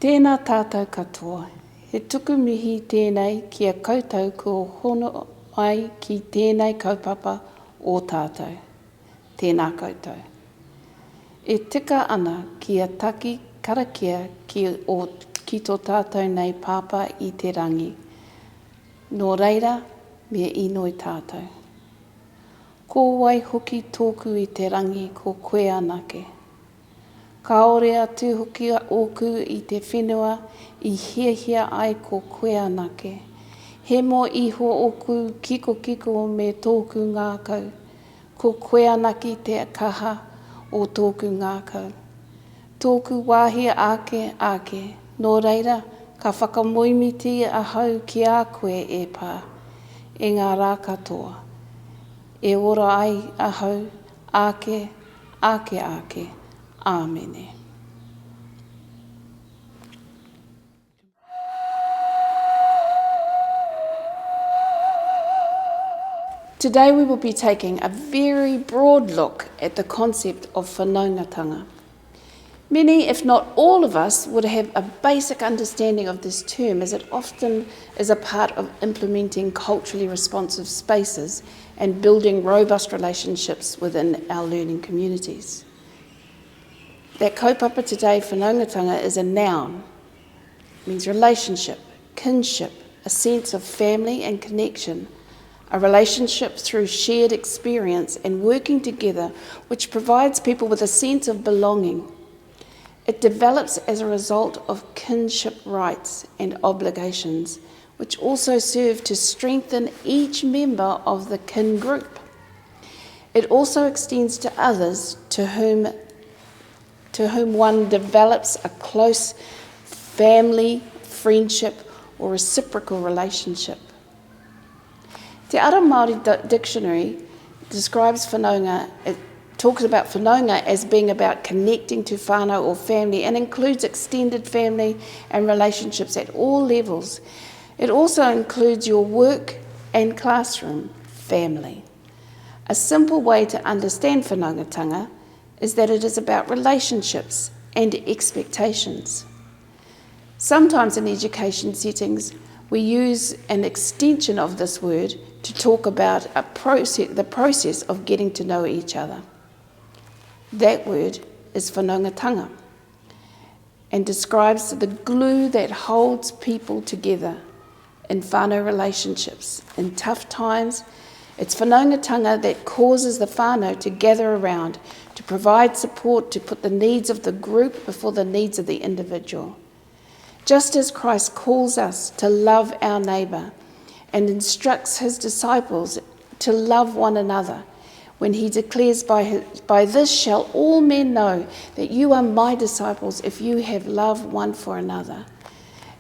Tēnā tātou katoa, he tuku mihi tēnei kia koutou kua hono ai ki tēnei kaupapa o tātou. Tēnā koutou. E tika ana kia taki karakia ki tō tātou nei pāpā i te rangi. Nō reira, me inoi tātou. Ko wai hoki tōku i te rangi ko koe anake. Kaore atu hoki oku i te whenua i hiahia ai ko koe anake. He mo iho oku kiko me tōku ngākau. Ko koe anake te kaha o tōku ngākau. Tōku wāhi ake, nō reira, ka whakamoimiti ahau ki a koe e pā. E ngā rā katoa. E ora ai ahau, ake, āmene. Today we will be taking a very broad look at the concept of whanaungatanga. Many, if not all of us, would have a basic understanding of this term as it often is a part of implementing culturally responsive spaces and building robust relationships within our learning communities. That kaupapa today, whanaungatanga, is a noun. It means relationship, kinship, a sense of family and connection, a relationship through shared experience and working together, which provides people with a sense of belonging. It develops as a result of kinship rights and obligations, which also serve to strengthen each member of the kin group. It also extends to others to whom one develops a close family, friendship, or reciprocal relationship. Te Ara Māori Dictionary describes whanaunga, it talks about whanaunga as being about connecting to whānau or family and includes extended family and relationships at all levels. It also includes your work and classroom family. A simple way to understand whanaungatanga is that it is about relationships and expectations. Sometimes in education settings, we use an extension of this word to talk about the process of getting to know each other. That word is whanaungatanga and describes the glue that holds people together in whānau relationships. In tough times, it's whanaungatanga that causes the whānau to gather around, to provide support, to put the needs of the group before the needs of the individual. Just as Christ calls us to love our neighbour and instructs his disciples to love one another, when he declares, by this shall all men know that you are my disciples if you have love one for another.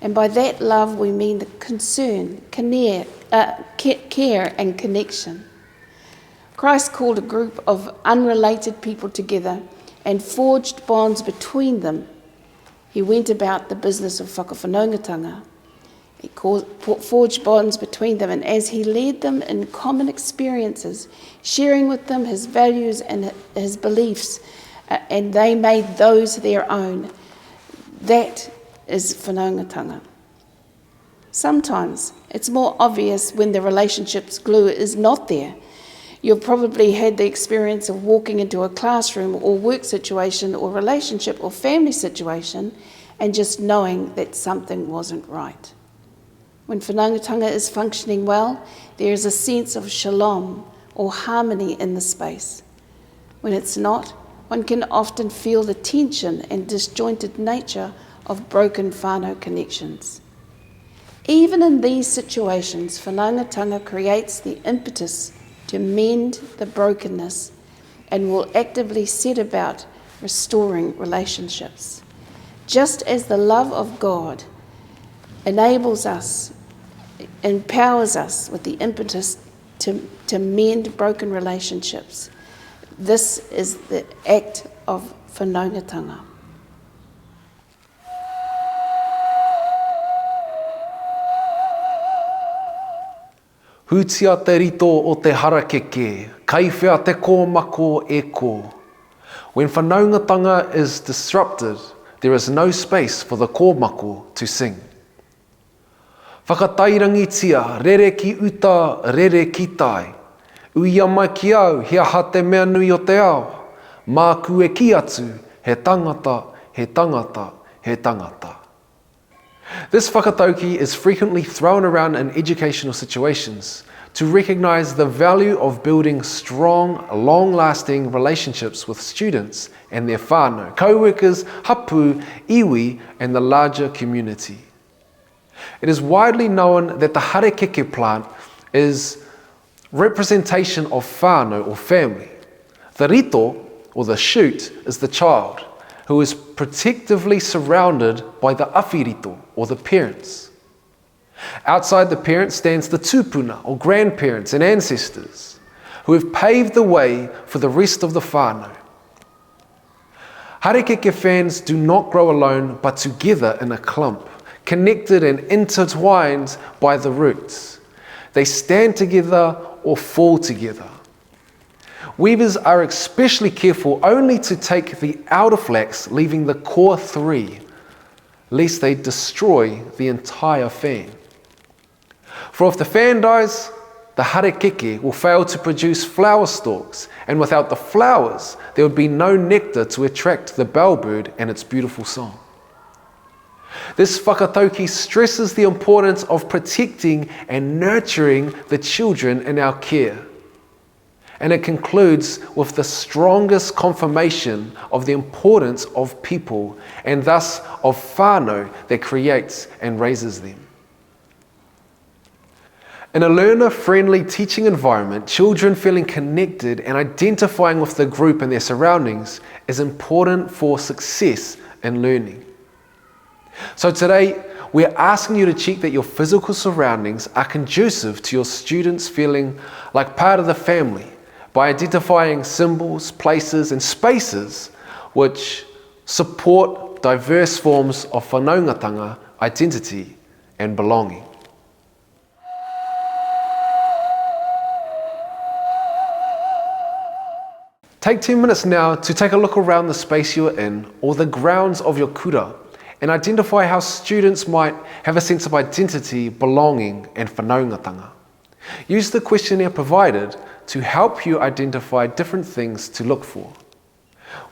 And by that love we mean the concern, care and connection. Christ called a group of unrelated people together and forged bonds between them. He went about the business of whakawhanaungatanga. He forged bonds between them, and as he led them in common experiences, sharing with them his values and his beliefs, and they made those their own, that is whanaungatanga. Sometimes it's more obvious when the relationship's glue is not there. You've probably had the experience of walking into a classroom or work situation or relationship or family situation and just knowing that something wasn't right. When whanaungatanga is functioning well, there is a sense of shalom or harmony in the space. When it's not, one can often feel the tension and disjointed nature of broken whānau connections. Even in these situations, whanaungatanga creates the impetus to mend the brokenness and will actively set about restoring relationships. Just as the love of God empowers us with the impetus to mend broken relationships, this is the act of whanaungatanga. Hūtia te rito o te harakeke, kaiwhea te kōmako e kō. When whanaungatanga is disrupted, there is no space for the kōmako to sing. Whakatairangitia, rere ki uta, rere ki tai. Uia mai ki au, he aha te mea nui o te ao. Mā kue ki atu, he tangata, he tangata, he tangata. This whakatauki is frequently thrown around in educational situations to recognise the value of building strong, long-lasting relationships with students and their whānau, co-workers, hapu, iwi, and the larger community. It is widely known that the harekeke plant is representation of whānau or family. The rito, or the shoot, is the child, who is protectively surrounded by the awhirito, or the parents. Outside the parents stands the tupuna, or grandparents and ancestors, who have paved the way for the rest of the whānau. Harekeke fans do not grow alone, but together in a clump, connected and intertwined by the roots. They stand together or fall together. Weavers are especially careful only to take the outer flax, leaving the core three, lest they destroy the entire fan. For if the fan dies, the harekeke will fail to produce flower stalks, and without the flowers, there would be no nectar to attract the bellbird and its beautiful song. This whakatauki stresses the importance of protecting and nurturing the children in our care. And it concludes with the strongest confirmation of the importance of people and thus of whānau that creates and raises them. In a learner-friendly teaching environment, children feeling connected and identifying with the group and their surroundings is important for success in learning. So today, we're asking you to check that your physical surroundings are conducive to your students feeling like part of the family by identifying symbols, places, and spaces which support diverse forms of Whanaungatanga identity and belonging. Take 10 minutes now to take a look around the space you're in or the grounds of your kura and identify how students might have a sense of identity, belonging, and whanaungatanga. Use the questionnaire provided to help you identify different things to look for.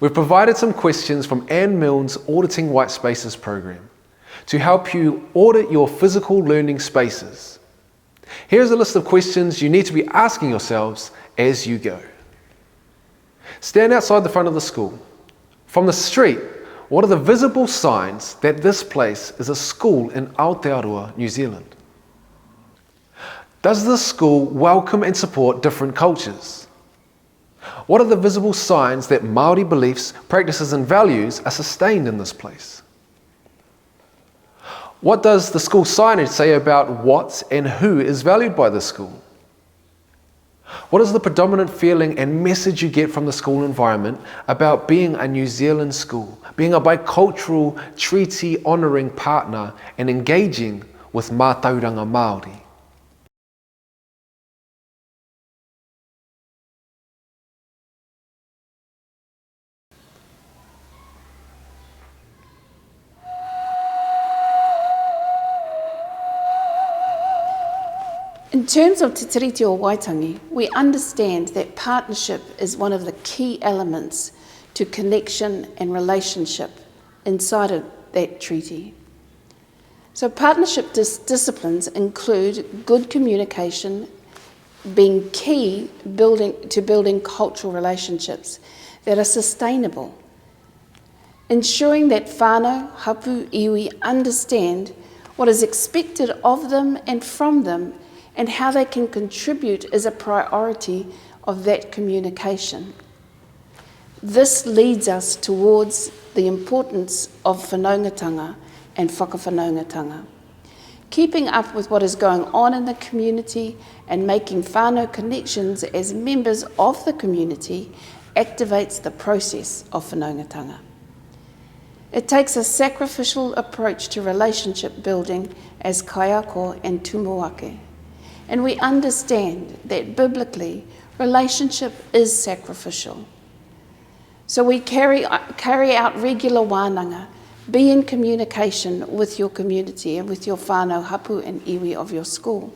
We've provided some questions from Anne Milne's Auditing White Spaces program to help you audit your physical learning spaces. Here's a list of questions you need to be asking yourselves as you go. Stand outside the front of the school. From the street, what are the visible signs that this place is a school in Aotearoa, New Zealand? Does this school welcome and support different cultures? What are the visible signs that Māori beliefs, practices and values are sustained in this place? What does the school signage say about what and who is valued by the school? What is the predominant feeling and message you get from the school environment about being a New Zealand school, being a bicultural, treaty-honouring partner and engaging with mātauranga Māori? In terms of te tiriti o Waitangi, we understand that partnership is one of the key elements to connection and relationship inside of that treaty. So partnership disciplines include good communication being key to building cultural relationships that are sustainable, ensuring that whānau, hapu, iwi understand what is expected of them and from them and how they can contribute is a priority of that communication. This leads us towards the importance of whanaungatanga and whakawhanaungatanga. Keeping up with what is going on in the community and making whānau connections as members of the community activates the process of whanaungatanga. It takes a sacrificial approach to relationship building as kaiako and tumuake. And we understand that biblically, relationship is sacrificial. So we carry out regular wānanga, Be in communication with your community and with your whānau hapu and iwi of your school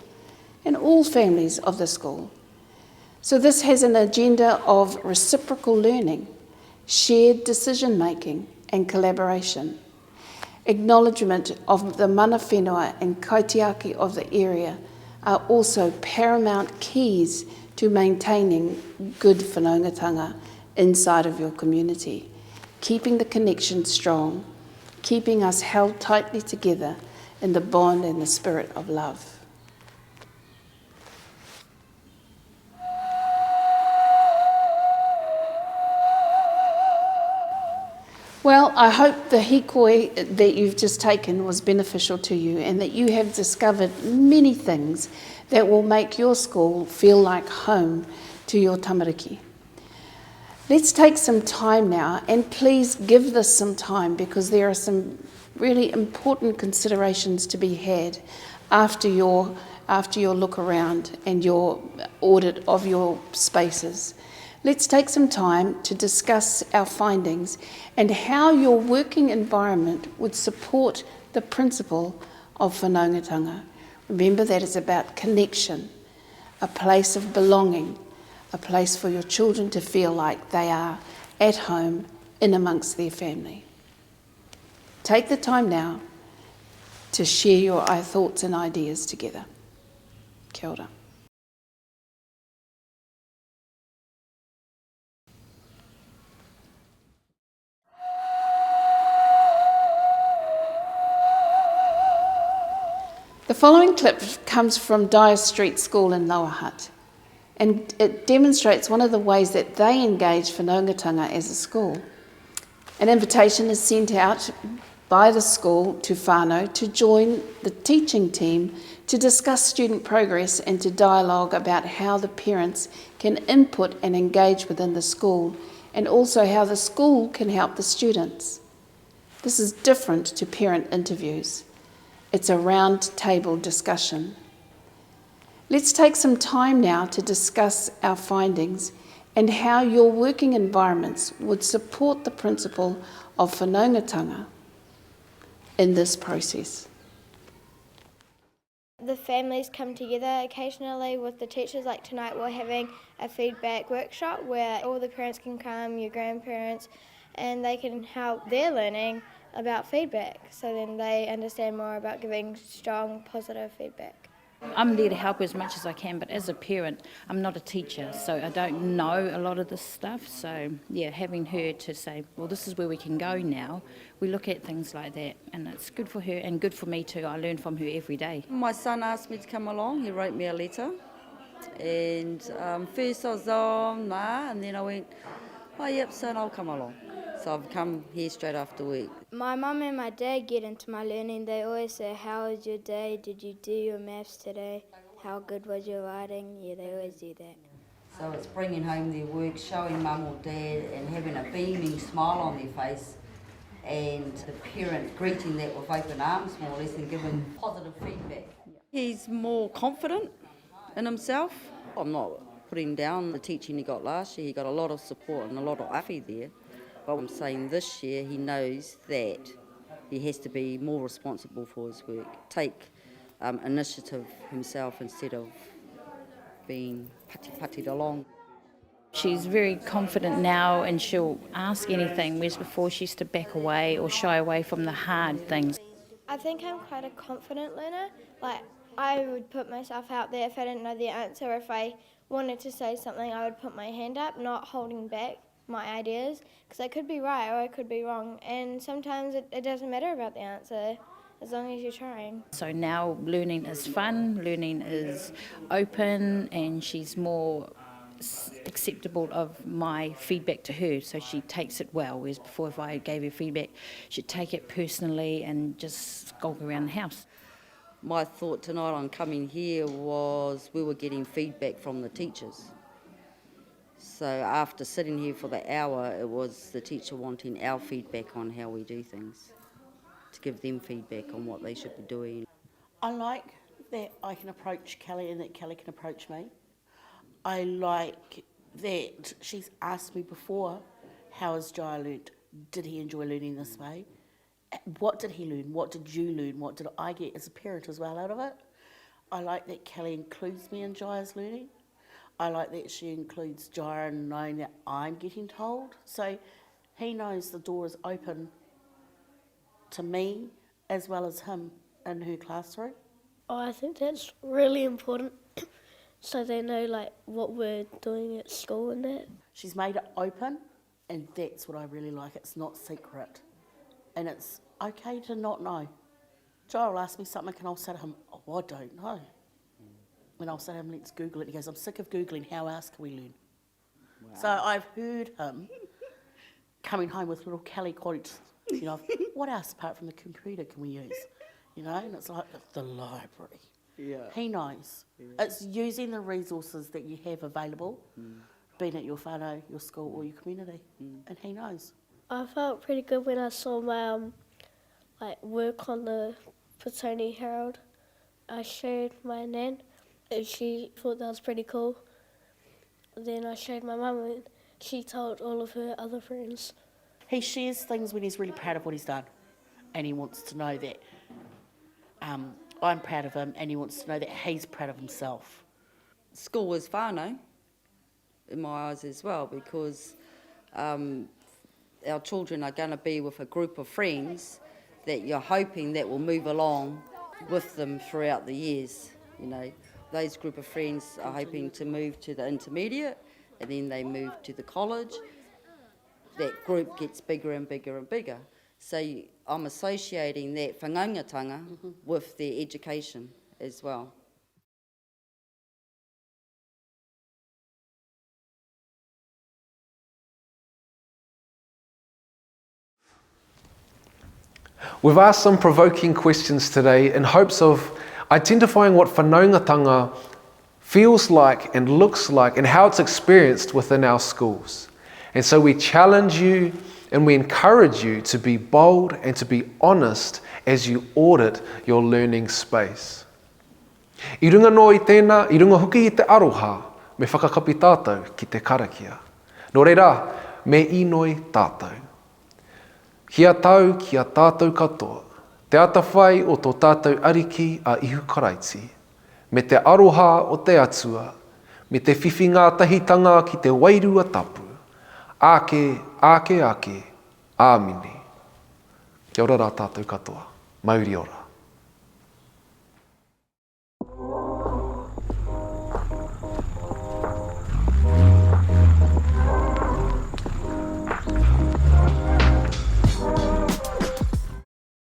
and all families of the school. So this has an agenda of reciprocal learning, shared decision making and collaboration, acknowledgement of the mana whenua and kaitiaki of the area are also paramount keys to maintaining good whanaungatanga inside of your community, keeping the connection strong, keeping us held tightly together in the bond and the spirit of love. Well, I hope the hikoi that you've just taken was beneficial to you and that you have discovered many things that will make your school feel like home to your tamariki. Let's take some time now, and please give this some time because there are some really important considerations to be had after your look around and your audit of your spaces. Let's take some time to discuss our findings and how your working environment would support the principle of whanaungatanga. Remember that it's about connection, a place of belonging, a place for your children to feel like they are at home in amongst their family. Take the time now to share your thoughts and ideas together. Kia ora. The following clip comes from Dyer Street School in Lower Hutt, and it demonstrates one of the ways that they engage whanaungatanga as a school. An invitation is sent out by the school to whānau to join the teaching team to discuss student progress and to dialogue about how the parents can input and engage within the school, and also how the school can help the students. This is different to parent interviews. It's a round table discussion. Let's take some time now to discuss our findings and how your working environments would support the principle of whanaungatanga in this process. The families come together occasionally with the teachers. Like tonight we're having a feedback workshop where all the parents can come, your grandparents, and they can help their learning about feedback, so then they understand more about giving strong, positive feedback. I'm there to help as much as I can, but as a parent, I'm not a teacher, so I don't know a lot of this stuff. So, yeah, having her to say, well, this is where we can go now, we look at things like that, and it's good for her and good for me too. I learn from her every day. My son asked me to come along. He wrote me a letter, and first I was, nah, and then I went, oh, yep, son, I'll come along. So I've come here straight after work. My mum and my dad get into my learning. They always say, how was your day? Did you do your maths today? How good was your writing? Yeah, they always do that. So it's bringing home their work, showing mum or dad, and having a beaming smile on their face, and the parent greeting that with open arms, more or less, and giving positive feedback. He's more confident in himself. I'm not putting down the teaching he got last year. He got a lot of support and a lot of awhi there. But I'm saying this year he knows that he has to be more responsible for his work, take initiative himself instead of being pati-patied along. She's very confident now and she'll ask anything, whereas before she used to back away or shy away from the hard things. I think I'm quite a confident learner. Like, I would put myself out there if I didn't know the answer. If I wanted to say something, I would put my hand up, not holding back my ideas, because I could be right or I could be wrong, and sometimes it doesn't matter about the answer as long as you're trying. So now learning is fun, learning is open, and she's more acceptable of my feedback to her, so she takes it well, whereas before if I gave her feedback she'd take it personally and just skulk around the house. My thought tonight on coming here was we were getting feedback from the teachers. So after sitting here for the hour, it was the teacher wanting our feedback on how we do things, to give them feedback on what they should be doing. I like that I can approach Kelly and that Kelly can approach me. I like that she's asked me before, how has Jai learnt? Did he enjoy learning this way? what did he learn? What did you learn? What did I get as a parent as well out of it? I like that Kelly includes me in Jaya's learning. I like that she includes Jaya in knowing that I'm getting told. So he knows the door is open to me as well as him in her classroom. Oh, I think that's really important so they know like what we're doing at school and that. She's made it open, and that's what I really like. It's not secret, and it's okay to not know. Jaya will ask me something and I'll say to him, oh, I don't know. And I'll say to him, let's Google it. He goes, I'm sick of Googling, how else can we learn? Wow. So I've heard him coming home with little Kelly quotes, you know, what else apart from the computer can we use? You know, and it's like the library. Yeah. He knows. Yeah. It's using the resources that you have available, being at your whānau, your school or your community, and he knows. I felt pretty good when I saw my work on the Petone Herald. I showed my nan and she thought that was pretty cool. Then I showed my mum and she told all of her other friends. He shares things when he's really proud of what he's done, and he wants to know that I'm proud of him, and he wants to know that he's proud of himself. School is whānau, in my eyes as well, because our children are going to be with a group of friends that you're hoping that will move along with them throughout the years. You know, those group of friends are hoping to move to the intermediate, and then they move to the college. That group gets bigger and bigger and bigger. So I'm associating that whanaungatanga with their education as well. We've asked some provoking questions today in hopes of identifying what whanaungatanga feels like and looks like and how it's experienced within our schools. And so we challenge you and we encourage you to be bold and to be honest as you audit your learning space. I runga no I tēnā, I runga huki I te aroha, me whakakapi tātou ki te karakia. Nō reira, me inoi tātou. Kia tau, kia tātou katoa, te atawhai o tō tātou ariki a ihu karaiti, me te aroha o te atua, me te whiwhinga tahitanga ki te wairua tapu, ake, ake, ake, āmini. Kia ora rā tātou katoa, mauri ora.